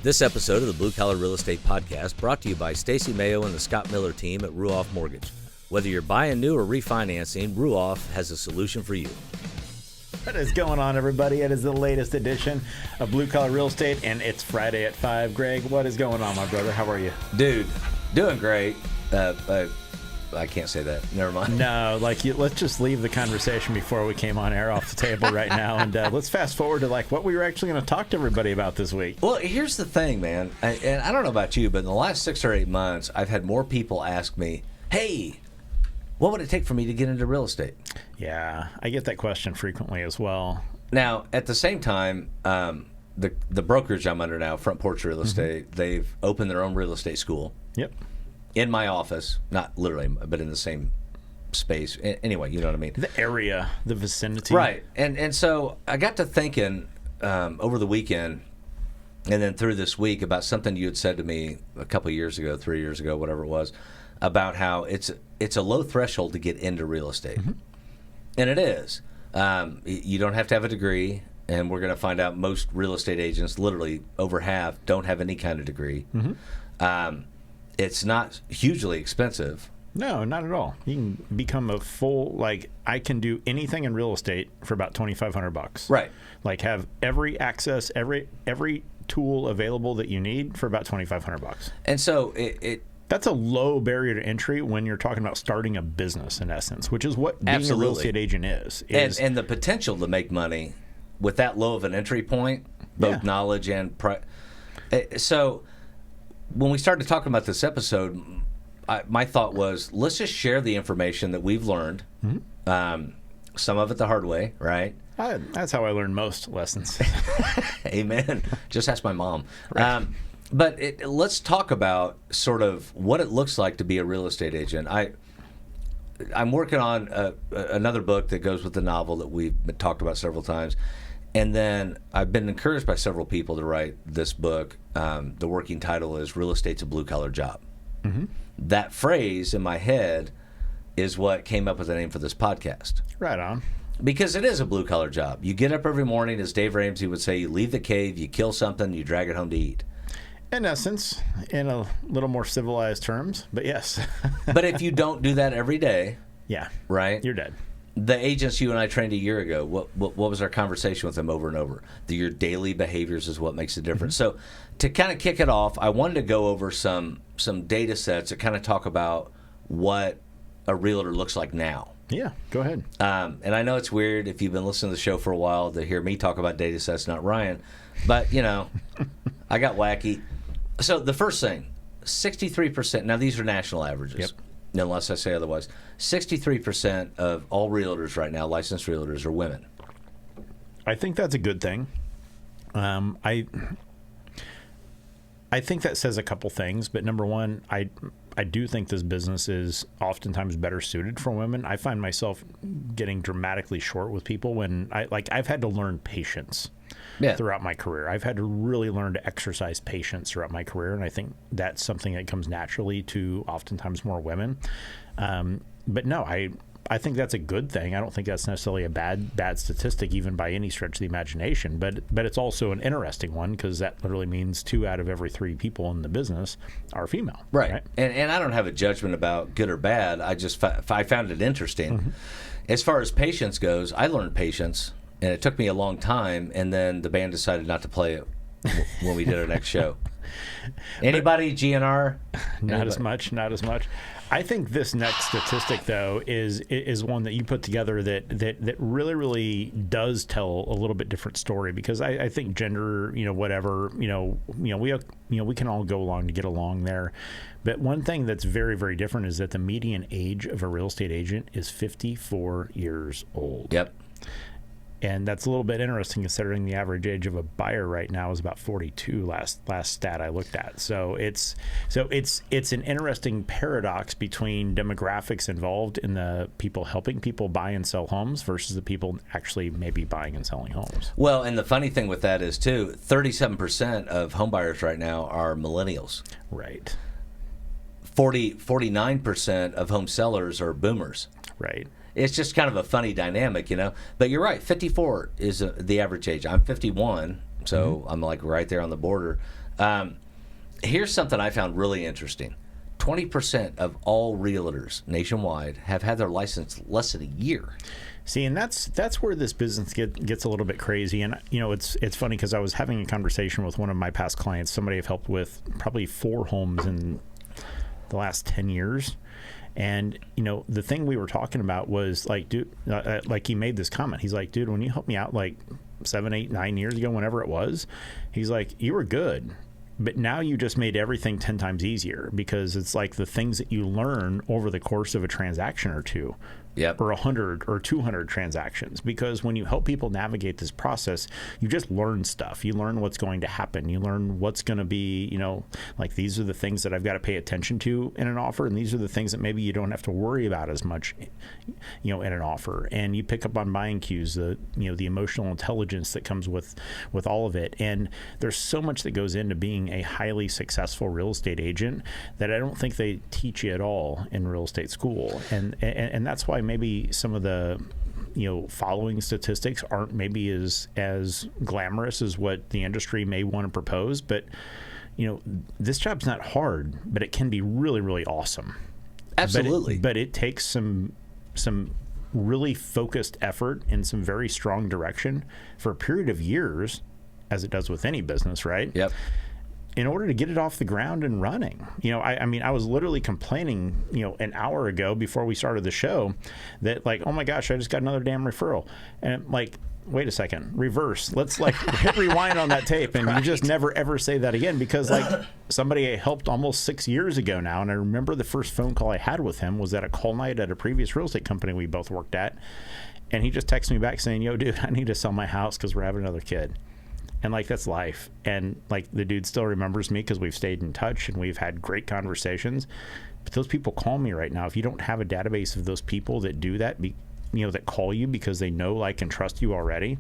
This episode of the Blue Collar Real Estate Podcast brought to you by Stacy Mayo and the Scott Miller team at Ruoff Mortgage. Whether you're buying new or refinancing, Ruoff has a solution for you. What is going on, everybody? It is the latest edition of Blue Collar Real Estate, and it's Friday at 5. Greg, what is going on, my brother? How are you? Dude, doing great. I can't say that. Never mind. No, let's just leave the conversation before we came on air off the table right now, and let's fast forward to what we were actually going to talk to everybody about this week. Well, here's the thing, man, and I don't know about you, but in the last 6 or 8 months, I've had more people ask me, hey, what would it take for me to get into real estate? Yeah, I get that question frequently as well. Now, at the same time, the brokerage I'm under now, Front Porch Real Estate, they've opened their own real estate school. Yep. In my office, not literally, but in the same space. Anyway, you know what I mean? The area, the vicinity. Right. And so I got to thinking over the weekend and then through this week about something you had said to me a couple of years ago, 3 years ago, whatever it was, about how it's a low threshold to get into real estate. Mm-hmm. And it is. You don't have to have a degree, and we're going to find out most real estate agents, literally over half, don't have any kind of degree. Mm-hmm. It's not hugely expensive. No, not at all. You can become a full, I can do anything in real estate for about $2,500. Right. Have every access, every tool available that you need for about $2,500. And so that's a low barrier to entry when you're talking about starting a business, in essence, which is what being a real estate agent is. And the potential to make money with that low of an entry point, both knowledge and so when we started talking about this episode, my thought was, let's just share the information that we've learned, some of it the hard way, right? That's how I learned most lessons. Amen. Just ask my mom. Right. But let's talk about sort of what it looks like to be a real estate agent. I'm working on another book that goes with the novel that we've talked about several times. And then I've been encouraged by several people to write this book. The working title is Real Estate's a Blue-Collar Job. Mm-hmm. That phrase in my head is what came up with the name for this podcast. Right on. Because it is a blue-collar job. You get up every morning, as Dave Ramsey would say, you leave the cave, you kill something, you drag it home to eat. In essence, in a little more civilized terms, but yes. But if you don't do that every day, right? You're dead. The agents you and I trained a year ago, what was our conversation with them over and over? Your daily behaviors is what makes a difference. Mm-hmm. So to kind of kick it off, I wanted to go over some data sets that kind of talk about what a realtor looks like now. Yeah, go ahead. And I know it's weird if you've been listening to the show for a while to hear me talk about data sets, not Ryan. But, I got wacky. So the first thing, 63%. Now, these are national averages. Yep. Unless I say otherwise. 63% of all realtors right now, licensed realtors, are women. I think that's a good thing. I think that says a couple things, but number one, I do think this business is oftentimes better suited for women. I find myself getting dramatically short with people when I've had to learn patience throughout my career. I've had to really learn to exercise patience throughout my career, and I think that's something that comes naturally to oftentimes more women. But no, I think that's a good thing. I don't think that's necessarily a bad statistic, even by any stretch of the imagination. But it's also an interesting one because that literally means 2 out of every 3 people in the business are female. Right. And I don't have a judgment about good or bad. I just I found it interesting. Mm-hmm. As far as patience goes, I learned patience, and it took me a long time. And then the band decided not to play it when we did our next show. Anybody, GNR? Not as much. I think this next statistic, though, is one that you put together that really, really does tell a little bit different story, because I think gender, whatever, we can all go along to get along there. But one thing that's very, very different is that the median age of a real estate agent is 54 years old. Yep. And that's a little bit interesting considering the average age of a buyer right now is about 42. Last stat I looked at. So it's an interesting paradox between demographics involved in the people helping people buy and sell homes versus the people actually maybe buying and selling homes. Well, and the funny thing with that is too, 37% of home buyers right now are millennials. Right. 49% of home sellers are boomers. Right. It's just kind of a funny dynamic, But you're right, 54 is the average age. I'm 51, so I'm right there on the border. Here's something I found really interesting. 20% of all realtors nationwide have had their license less than a year. See, and that's where this business gets a little bit crazy. And it's funny because I was having a conversation with one of my past clients, somebody I've helped with probably 4 homes in the last 10 years. And the thing we were talking about was like, dude, like he made this comment. He's like, dude, when you helped me out like 7, 8, 9 years ago, whenever it was, he's like, you were good. But now you just made everything 10 times easier because it's like the things that you learn over the course of a transaction or two. Yep. Or 100 or 200 transactions. Because when you help people navigate this process, you just learn stuff. You learn what's going to happen. You learn what's going to be, like these are the things that I've got to pay attention to in an offer, and these are the things that maybe you don't have to worry about as much, in an offer. And you pick up on buying cues, the emotional intelligence that comes with all of it. And there's so much that goes into being a highly successful real estate agent that I don't think they teach you at all in real estate school. And that's why maybe some of the following statistics aren't maybe as glamorous as what the industry may want to propose, but this job's not hard, but it can be really, really awesome. Absolutely. But it takes some really focused effort and some very strong direction for a period of years, as it does with any business, right? Yep. In order to get it off the ground and running. I mean, I was literally complaining, an hour ago before we started the show that like, oh my gosh, I just got another damn referral. And like, wait a second, reverse. Let's like hit rewind on that tape and you just never ever say that again, because like somebody I helped almost 6 years ago now. And I remember the first phone call I had with him was at a call night at a previous real estate company we both worked at. And he just texted me back saying, yo, dude, I need to sell my house because we're having another kid. And like, that's life. And like, the dude still remembers me because we've stayed in touch and we've had great conversations. But those people call me right now. If you don't have a database of those people that do that, that call you because they know, like, and trust you already,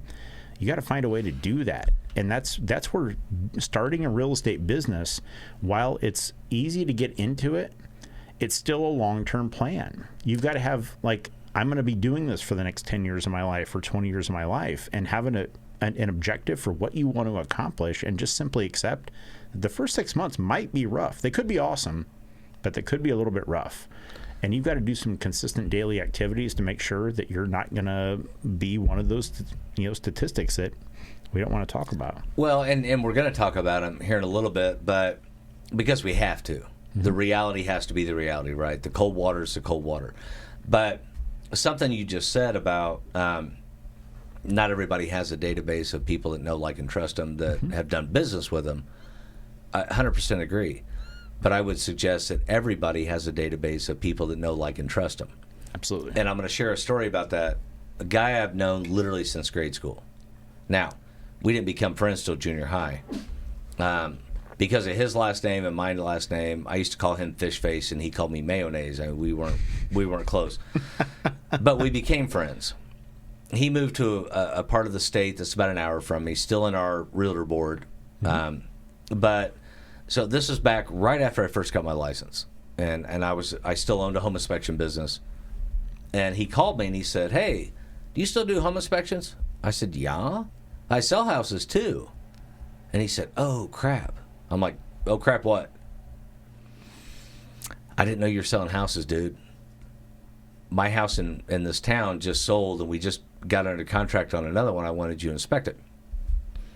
you got to find a way to do that. And that's where starting a real estate business, while it's easy to get into it, it's still a long-term plan. You've got to have like, I'm going to be doing this for the next 10 years of my life or 20 years of my life, and having an objective for what you want to accomplish, and just simply accept the first 6 months might be rough. They could be awesome, but they could be a little bit rough. And you've got to do some consistent daily activities to make sure that you're not going to be one of those, statistics that we don't want to talk about. Well, and we're going to talk about them here in a little bit, but because we have to. Mm-hmm. The reality has to be the reality, right? The cold water is the cold water. But something you just said about not everybody has a database of people that know, like, and trust them, that mm-hmm. have done business with them. I 100% agree. But I would suggest that everybody has a database of people that know, like, and trust them. Absolutely. And I'm going to share a story about that. A guy I've known literally since grade school. Now, we didn't become friends till junior high. Because of his last name and my last name, I used to call him Fish Face, and he called me Mayonnaise. I mean, we weren't close. But we became friends. He moved to a part of the state that's about an hour from me, still in our realtor board. Mm-hmm. So this is back right after I first got my license, and I still owned a home inspection business. And he called me and he said, "Hey, do you still do home inspections?" I said, "Yeah, I sell houses too." And he said, "Oh crap." I'm like, "Oh crap, what?" "I didn't know you were selling houses, dude. My house in this town just sold, and we just got under contract on another one. I wanted you to inspect it."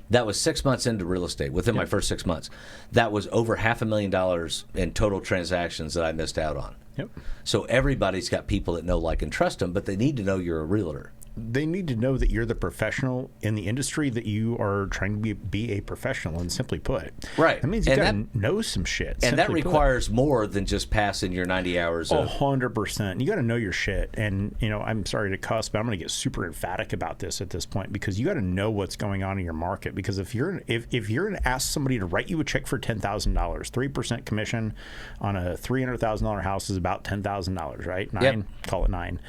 That was 6 months into real estate, within my first 6 months. That was over $500,000 in total transactions that I missed out on. Yep. So everybody's got people that know, like, and trust them, but they need to know you're a realtor. They need to know that you're the professional in the industry that you are trying to be a professional, and simply put. Right. That means you got to know some shit. And that requires more than just passing your 90 hours of... 100%. You got to know your shit. And, I'm sorry to cuss, but I'm going to get super emphatic about this at this point, because you got to know what's going on in your market. Because if you're going to ask somebody to write you a check for $10,000, 3% commission on a $300,000 house is about $10,000, right? Call it 9.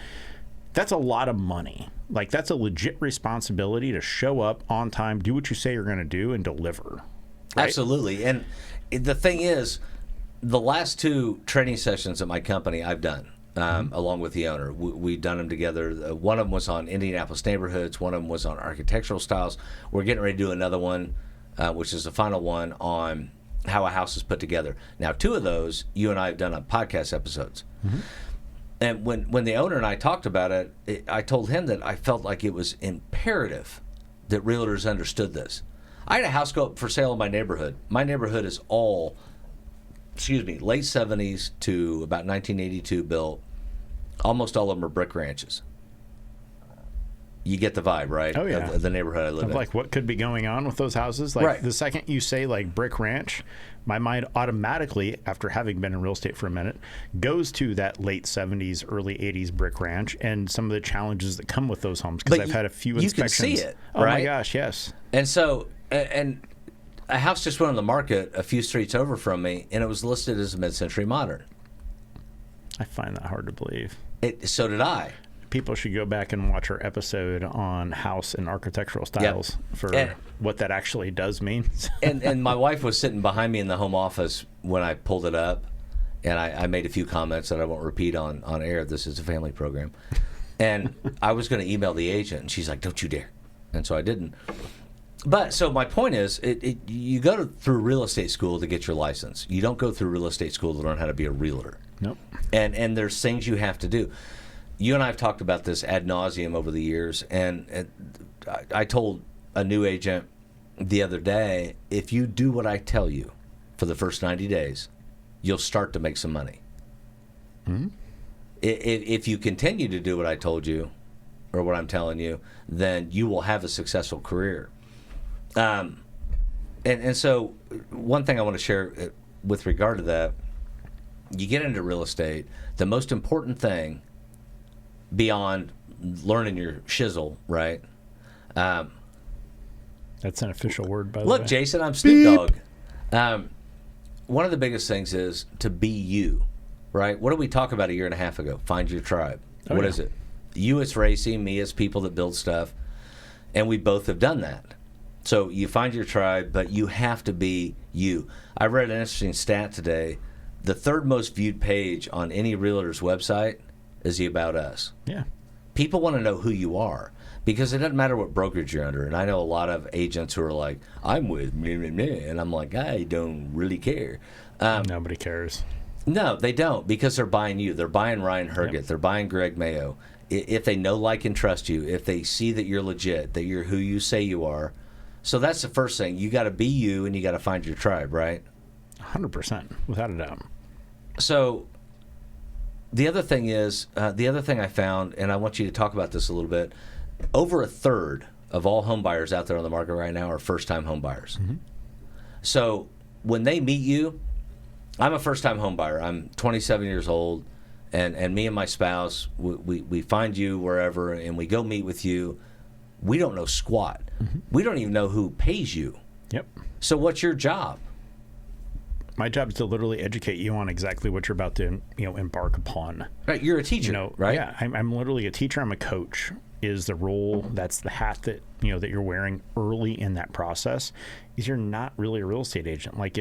That's a lot of money. Like, that's a legit responsibility to show up on time, do what you say you're going to do, and deliver. Right? Absolutely. And the thing is, the last 2 training sessions at my company I've done, along with the owner. We've done them together. One of them was on Indianapolis neighborhoods. One of them was on architectural styles. We're getting ready to do another one, which is the final one, on how a house is put together. Now, 2 of those you and I have done on podcast episodes. Mm-hmm. And when the owner and I talked about it, I told him that I felt like it was imperative that realtors understood this. I had a house go up for sale in my neighborhood. My neighborhood is all, late 70s to about 1982 built. Almost all of them are brick ranches. You get the vibe, right? Oh, yeah. Of the neighborhood I live in. Like, what could be going on with those houses? Like, right. The second you say, like, brick ranch, my mind automatically, after having been in real estate for a minute, goes to that late 70s, early 80s brick ranch and some of the challenges that come with those homes. Because I've had a few inspections. You can see it, right? right? Oh, my gosh, yes. And so, and a house just went on the market a few streets over from me, and it was listed as a mid-century modern. I find that hard to believe. So did I. People should go back and watch our episode on house and architectural styles for what that actually does mean. and my wife was sitting behind me in the home office when I pulled it up, and I made a few comments that I won't repeat on air. This is a family program. And I was going to email the agent, and she's like, don't you dare. And so I didn't. But so my point is, you go through real estate school to get your license. You don't go through real estate school to learn how to be a realtor. Nope. And there's things you have to do. You and I have talked about this ad nauseum over the years, and I told a new agent the other day, if you do what I tell you for the first 90 days, you'll start to make some money. Mm-hmm. If you continue to do what I told you, or what I'm telling you, then you will have a successful career. And so one thing I want to share with regard to that, you get into real estate, the most important thing beyond learning your shizzle, right? That's an official word, by the way. Look, Jason, I'm Snoop Dogg. One of the biggest things is to be you, right? What did we talk about a year and a half ago? Find your tribe. What is it? You as racing, me as people that build stuff, and we both have done that. So you find your tribe, but you have to be you. I read an interesting stat today. The 3rd most viewed page on any realtor's website is the About Us. Yeah. People want to know who you are because it doesn't matter what brokerage you're under. And I know a lot of agents who are like, I'm with me, and I'm like, I don't really care. Nobody cares. No, they don't, because they're buying you. They're buying Ryan Herget. Yep. They're buying Greg Mayo. If they know, like, and trust you, if they see that you're legit, that you're who you say you are. So that's the first thing. You got to be you, and you got to find your tribe, right? 100%, without a doubt. So the other thing is, the other thing I found, and I want you to talk about this a little bit, over a third of all home buyers out there on the market right now are first-time home buyers. Mm-hmm. So when they meet you, I'm a first-time home buyer. I'm 27 years old, and me and my spouse, we find you wherever, and we go meet with you. We don't know squat. Mm-hmm. We don't even know who pays you. Yep. So what's your job? My job is to literally educate you on exactly what you're about to, embark upon. Right, you're a teacher, right? Yeah, I'm literally a teacher. I'm a coach. Is the role, that's the hat that that you're wearing early in that process. Is you're not really a real estate agent. Like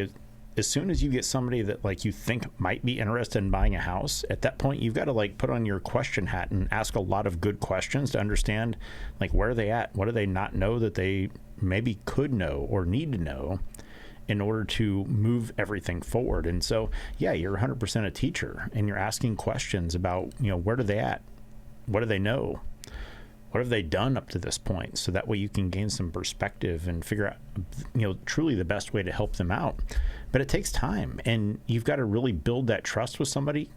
as soon as you get somebody that like you think might be interested in buying a house, at that point you've got to like put on your question hat and ask a lot of good questions to understand like where are they at, what do they not know that they maybe could know or need to know in order to move everything forward. And so, yeah, you're 100% a teacher, and you're asking questions about, where are they at? What do they know? What have they done up to this point? So that way you can gain some perspective and figure out, truly the best way to help them out. But it takes time, and you've got to really build that trust with somebody.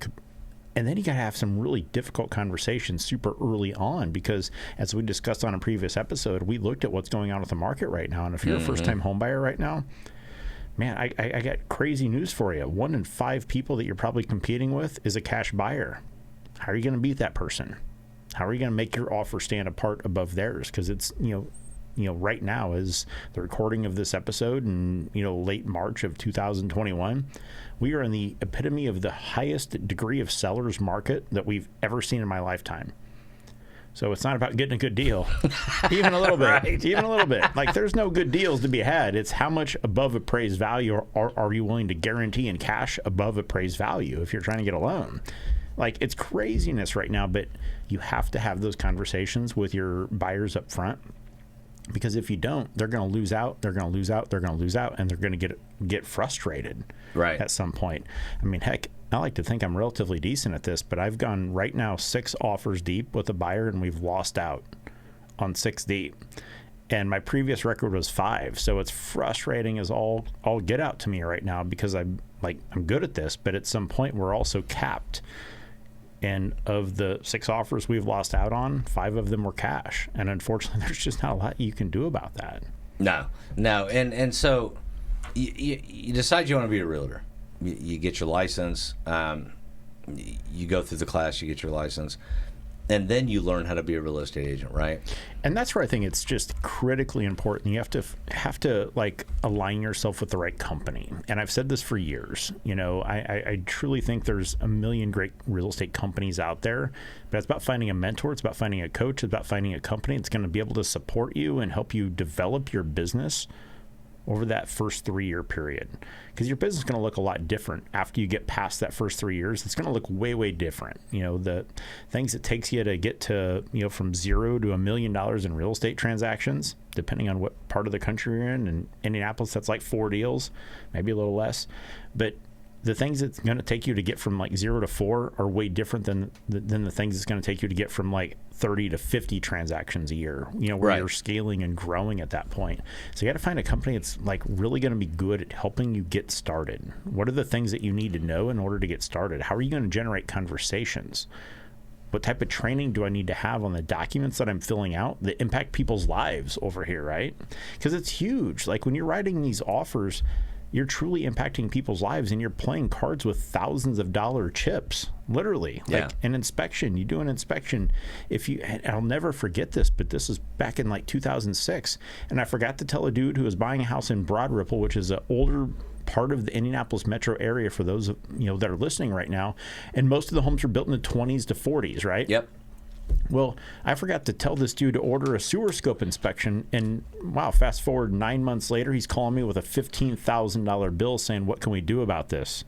And then you got to have some really difficult conversations super early on, because as we discussed on a previous episode, we looked at what's going on with the market right now. And if you're a first-time home buyer right now, man, I got crazy news for you. 1 in 5 people that you're probably competing with is a cash buyer. How are you going to beat that person? How are you going to make your offer stand apart above theirs? Because it's, right now is the recording of this episode in, late March of 2021. We are in the epitome of the highest degree of seller's market that we've ever seen in my lifetime. So it's not about getting a good deal, even a little bit, right. Even a little bit. Like there's no good deals to be had. It's how much above appraised value are you willing to guarantee in cash above appraised value if you're trying to get a loan. Like it's craziness right now, but you have to have those conversations with your buyers up front, because if you don't, they're going to lose out, they're going to lose out, they're going to lose out, and they're going to get get frustrated Right. at some point. I mean, heck, I like to think I'm relatively decent at this, but I've gone right now 6 offers deep with a buyer, and we've lost out on 6 deep. And my previous record was 5. So it's frustrating as all get out to me right now, because I'm good at this, but at some point we're also capped. And of the 6 offers we've lost out on, 5 of them were cash. And unfortunately, there's just not a lot you can do about that. No. And so you decide you want to be a realtor. You get your license. You go through the class, you get your license. And then you learn how to be a real estate agent, right? And that's where I think it's just critically important. You have to like align yourself with the right company. And I've said this for years. You know, I truly think there's a million great real estate companies out there, but it's about finding a mentor. It's about finding a coach. It's about finding a company that's going to be able to support you and help you develop your business over that first 3-year period. Because your business is going to look a lot different after you get past that first 3 years. It's going to look way, way different. You know, the things it takes you to get to, you know, from 0 to $1 million in real estate transactions, depending on what part of the country you're in. In Indianapolis, that's like 4 deals, maybe a little less. But the things it's going to take you to get from like 0 to 4 are way different than the things it's going to take you to get from like 30 to 50 transactions a year, you know, where Right. you're scaling and growing at that point. So you got to find a company that's like really going to be good at helping you get started. What are the things that you need to know in order to get started? How are you going to generate conversations? What type of training do I need to have on the documents that I'm filling out that impact people's lives over here, right? Because it's huge. Like when you're writing these offers, you're truly impacting people's lives, and you're playing cards with thousands of dollar chips, literally. Yeah. Like an inspection, you do an inspection. I'll never forget this, but this is back in like 2006, and I forgot to tell a dude who was buying a house in Broad Ripple, which is an older part of the Indianapolis metro area for those that are listening right now, and most of the homes are built in the 20s to 40s, right? Yep. Well, I forgot to tell this dude to order a sewer scope inspection, and wow, fast forward 9 months later, he's calling me with a $15,000 bill saying, what can we do about this?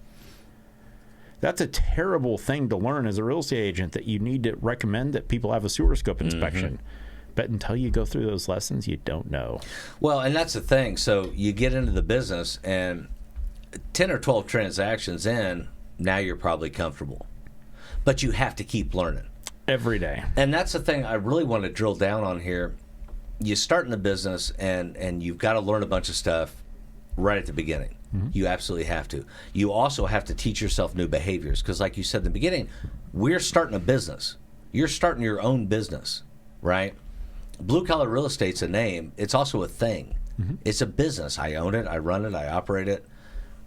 That's a terrible thing to learn as a real estate agent, that you need to recommend that people have a sewer scope inspection. Mm-hmm. But until you go through those lessons, you don't know. Well, and that's the thing. So you get into the business, and 10 or 12 transactions in, now you're probably comfortable. But you have to keep learning. Every day. And that's the thing I really want to drill down on here. You start in the business, and you've got to learn a bunch of stuff right at the beginning. Mm-hmm. You absolutely have to. You also have to teach yourself new behaviors, because like you said in the beginning, we're starting a business. You're starting your own business, right? Blue collar real estate's a name. It's also a thing. Mm-hmm. It's a business. I own it. I run it. I operate it.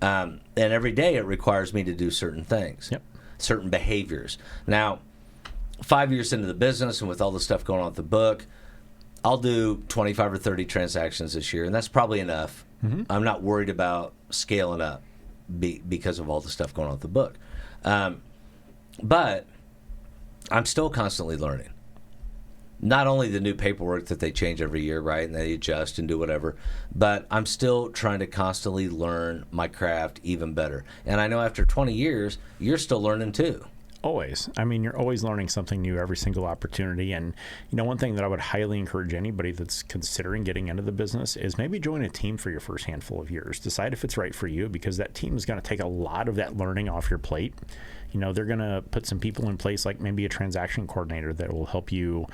And every day it requires me to do certain things, yep. certain behaviors. Now, 5 years into the business, and with all the stuff going on with the book, I'll do 25 or 30 transactions this year, and that's probably enough. Mm-hmm. I'm not worried about scaling up because of all the stuff going on with the book. But I'm still constantly learning. Not only the new paperwork that they change every year, right, and they adjust and do whatever, but I'm still trying to constantly learn my craft even better. And I know after 20 years, you're still learning too. Always. I mean, you're always learning something new every single opportunity. And, one thing that I would highly encourage anybody that's considering getting into the business is maybe join a team for your first handful of years. Decide if it's right for you, because that team is going to take a lot of that learning off your plate. They're going to put some people in place, like maybe a transaction coordinator that will help you,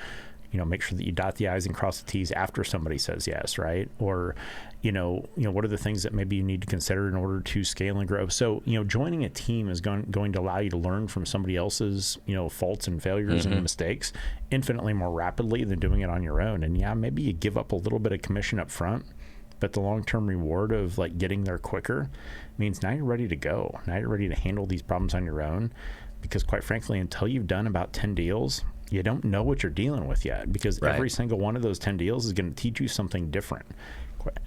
make sure that you dot the I's and cross the T's after somebody says yes, right? Or, what are the things that maybe you need to consider in order to scale and grow? So, joining a team is going to allow you to learn from somebody else's, faults and failures mm-hmm. and mistakes infinitely more rapidly than doing it on your own. And yeah, maybe you give up a little bit of commission up front, but the long-term reward of like getting there quicker means now you're ready to go. Now you're ready to handle these problems on your own, because quite frankly, until you've done about 10 deals, you don't know what you're dealing with yet, because right. every single one of those 10 deals is going to teach you something different.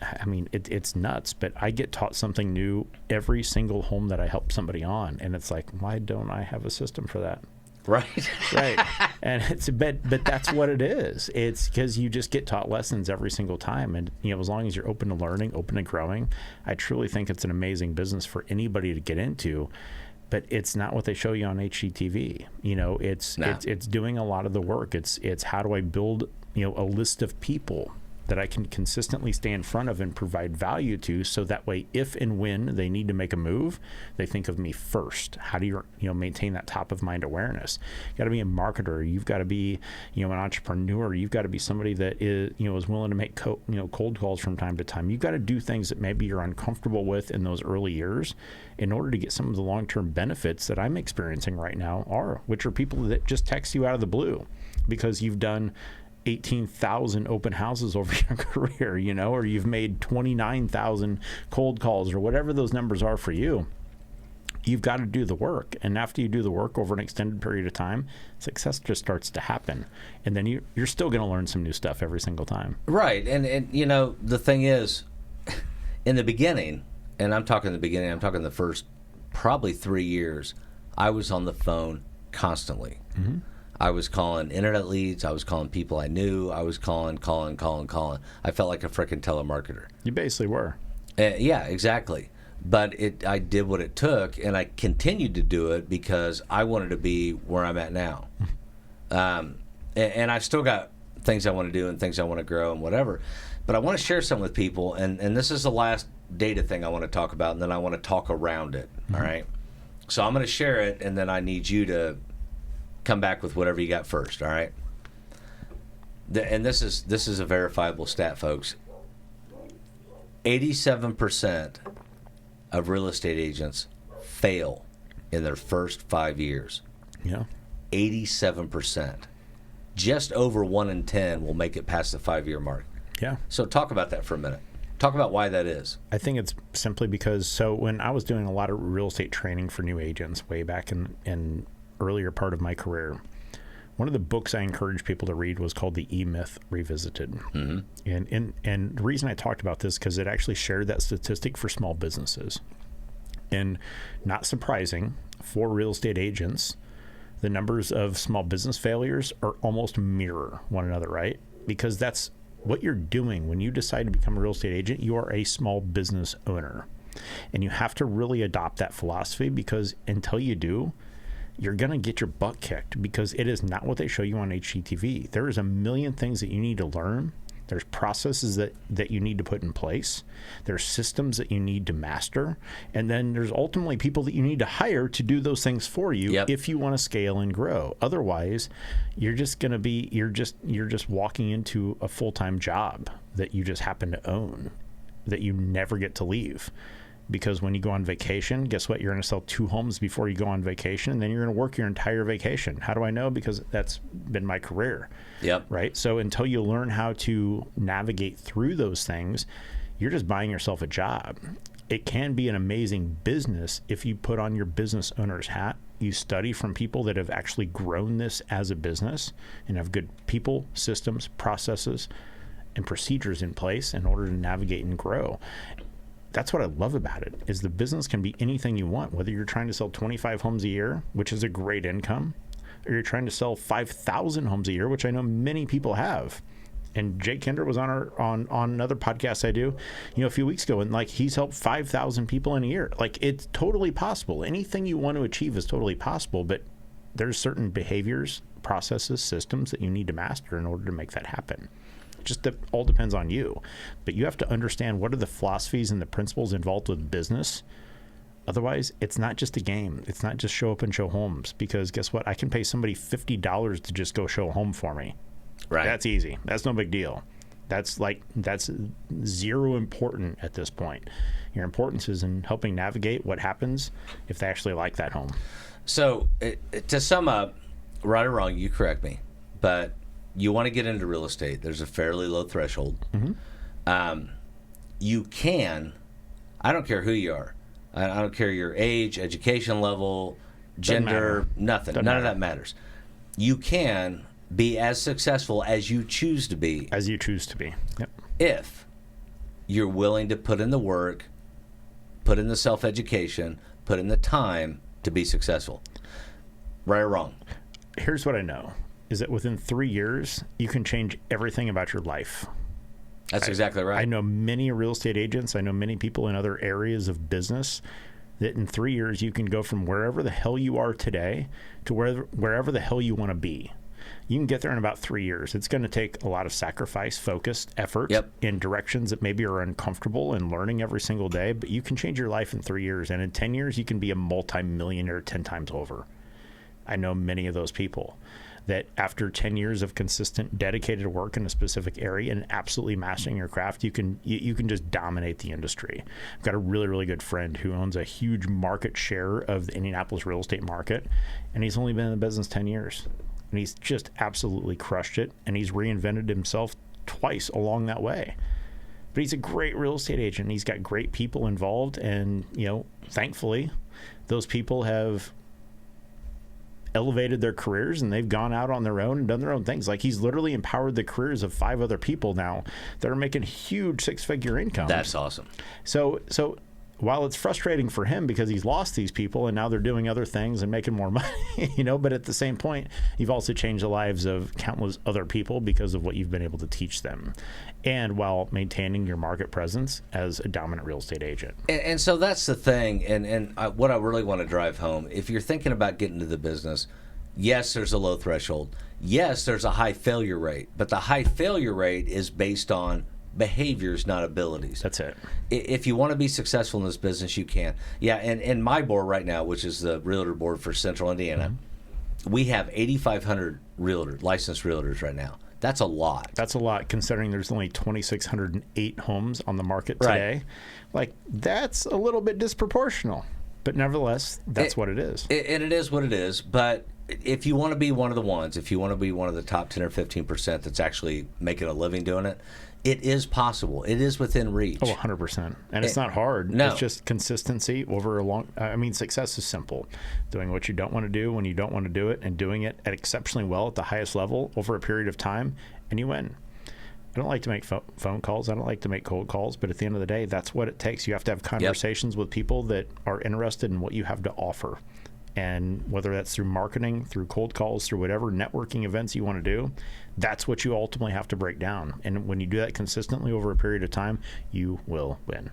I mean, it's nuts, but I get taught something new every single home that I help somebody on. And it's like, why don't I have a system for that? Right. Right. And but that's what it is. It's because you just get taught lessons every single time. And, as long as you're open to learning, open to growing, I truly think it's an amazing business for anybody to get into. But it's not what they show you on HGTV. It's doing a lot of the work. It's how do I build, a list of people that I can consistently stay in front of and provide value to, so that way, if and when they need to make a move, they think of me first. How do you maintain that top of mind awareness? You got to be a marketer. You've got to be, an entrepreneur. You've got to be somebody that is willing to make cold calls from time to time. You've got to do things that maybe you're uncomfortable with in those early years in order to get some of the long-term benefits that I'm experiencing right now, which are people that just text you out of the blue because you've done 18,000 open houses over your career, or you've made 29,000 cold calls, or whatever those numbers are for you. You've got to do the work. And after you do the work over an extended period of time, success just starts to happen. And then you're still going to learn some new stuff every single time. Right. And the thing is, in the beginning, and I'm talking the first probably 3 years, I was on the phone constantly. Mm-hmm. I was calling internet leads. I was calling people I knew. I was calling. I felt like a freaking telemarketer. You basically were. Yeah, exactly. But I did what it took, and I continued to do it because I wanted to be where I'm at now. And I've still got things I want to do and things I want to grow and whatever. But I want to share some with people, and this is the last data thing I want to talk about, and then I want to talk around it, mm-hmm. All right? So I'm going to share it, and then I need you to come back with whatever you got first, all right? And this is a verifiable stat, folks. 87% of real estate agents fail in their first 5 years. Yeah. 87%. Just over 1 in 10 will make it past the 5-year mark. Yeah. So talk about that for a minute. Talk about why that is. I think it's simply because, when I was doing a lot of real estate training for new agents way back in earlier part of my career, one of the books I encouraged people to read was called The E-Myth Revisited. Mm-hmm. And the reason I talked about this, because it actually shared that statistic for small businesses. And not surprising, for real estate agents, the numbers of small business failures are almost mirror one another, right? Because that's what you're doing when you decide to become a real estate agent. You are a small business owner. And you have to really adopt that philosophy, because until you do, you're going to get your butt kicked, because it is not what they show you on HGTV. There is a million things that you need to learn. There's processes that you need to put in place. There's systems that you need to master. And then there's ultimately people that you need to hire to do those things for you. Yep. If you want to scale and grow. Otherwise, you're just walking into a full-time job that you just happen to own, that you never get to leave. Because when you go on vacation, guess what? You're going to sell 2 homes before you go on vacation, and then you're going to work your entire vacation. How do I know? Because that's been my career. Yep. Right? So until you learn how to navigate through those things, you're just buying yourself a job. It can be an amazing business if you put on your business owner's hat. You study from people that have actually grown this as a business and have good people, systems, processes, and procedures in place in order to navigate and grow. That's what I love about it, is the business can be anything you want, whether you're trying to sell 25 homes a year, which is a great income, or you're trying to sell 5,000 homes a year, which I know many people have. And Jake Kinder was on another podcast I do, a few weeks ago, and he's helped 5,000 people in a year. It's totally possible. Anything you want to achieve is totally possible, but there's certain behaviors, processes, systems that you need to master in order to make that happen. Just all depends on you. But you have to understand what are the philosophies and the principles involved with business. Otherwise, it's not just a game. It's not just show up and show homes. Because guess what? I can pay somebody $50 to just go show a home for me. Right. That's easy. That's no big deal. That's zero important at this point. Your importance is in helping navigate what happens if they actually like that home. So to sum up, right or wrong, you correct me, but you want to get into real estate, there's a fairly low threshold. Mm-hmm. You can, I don't care who you are. I don't care your age, education level, gender, nothing. None of that matters. You can be as successful as you choose to be. As you choose to be. Yep. If you're willing to put in the work, put in the self-education, put in the time to be successful. Right or wrong? Here's what I know. Is that within 3 years, you can change everything about your life. That's exactly right. I know many real estate agents. I know many people in other areas of business that in 3 years, you can go from wherever the hell you are today to wherever the hell you want to be. You can get there in about 3 years. It's going to take a lot of sacrifice, focused effort in directions that maybe are uncomfortable and learning every single day, but you can change your life in 3 years. And in 10 years, you can be a multimillionaire 10 times over. I know many of those people that after 10 years of consistent, dedicated work in a specific area and absolutely mastering your craft, you can just dominate the industry. I've got a really, really good friend who owns a huge market share of the Indianapolis real estate market, and he's only been in the business 10 years. And he's just absolutely crushed it, and he's reinvented himself twice along that way. But he's a great real estate agent. He's got great people involved, and thankfully, those people have elevated their careers and they've gone out on their own and done their own things. Like, he's literally empowered the careers of 5 other people now that are making huge 6-figure incomes. That's awesome. So while it's frustrating for him because he's lost these people and now they're doing other things and making more money, but at the same point, you've also changed the lives of countless other people because of what you've been able to teach them, and while maintaining your market presence as a dominant real estate agent. And so that's the thing. And what I really want to drive home, if you're thinking about getting into the business, yes, there's a low threshold. Yes, there's a high failure rate. But the high failure rate is based on behaviors, not abilities. That's it. If you want to be successful in this business, you can. Yeah, and my board right now, which is the realtor board for Central Indiana, we have 8,500 licensed realtors right now. That's a lot. That's a lot considering there's only 2,608 homes on the market today. Right. Like, that's a little bit disproportional. But nevertheless, that's what it is. And it is what it is. But if you want to be one of the ones, if you want to be one of the top 10 or 15% that's actually making a living doing it, it is possible. It is within reach. Oh, 100%. And it's not hard. No. It's just consistency over a long... success is simple. Doing what you don't want to do when you don't want to do it and doing it at exceptionally well at the highest level over a period of time, and you win. I don't like to make phone calls. I don't like to make cold calls. But at the end of the day, that's what it takes. You have to have conversations with people that are interested in what you have to offer. And whether that's through marketing, through cold calls, through whatever networking events you want to do, that's what you ultimately have to break down. And when you do that consistently over a period of time, you will win.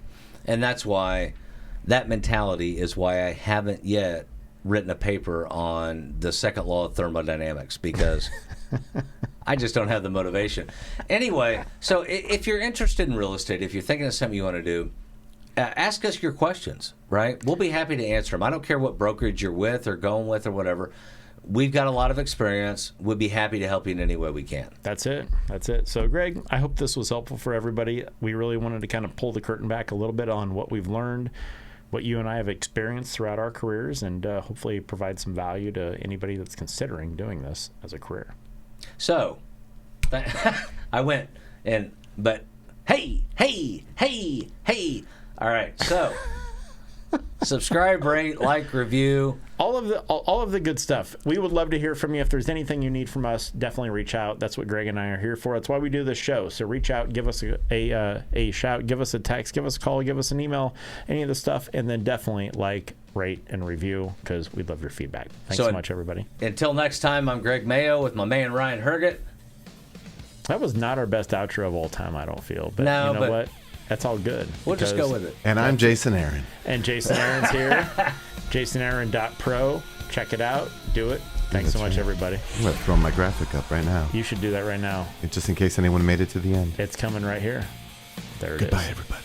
And that's why that mentality is why I haven't yet written a paper on the second law of thermodynamics, because I just don't have the motivation. Anyway, so if you're interested in real estate, if you're thinking of something you want to do, ask us your questions, right? We'll be happy to answer them. I don't care what brokerage you're with or going with or whatever. We've got a lot of experience. We'd be happy to help you in any way we can. That's it. So, Greg, I hope this was helpful for everybody. We really wanted to kind of pull the curtain back a little bit on what we've learned, what you and I have experienced throughout our careers, and hopefully provide some value to anybody that's considering doing this as a career. So, I went and, but hey. All right, so subscribe, rate, like, review. All of the good stuff. We would love to hear from you. If there's anything you need from us, definitely reach out. That's what Greg and I are here for. That's why we do this show. So reach out, give us a shout, give us a text, give us a call, give us an email, any of the stuff, and then definitely like, rate, and review, because we'd love your feedback. Thanks so much, everybody. Until next time, I'm Greg Mayo with my man Ryan Herget. That was not our best outro of all time, I don't feel. But no, you know what? That's all good. We'll just go with it. And I'm Jason Aaron. And Jason Aaron's here. JasonAaron.pro. Check it out. Do it. Thanks so much, everybody. I'm going to throw my graphic up right now. You should do that right now. Just in case anyone made it to the end. It's coming right here. There it is. Goodbye, everybody.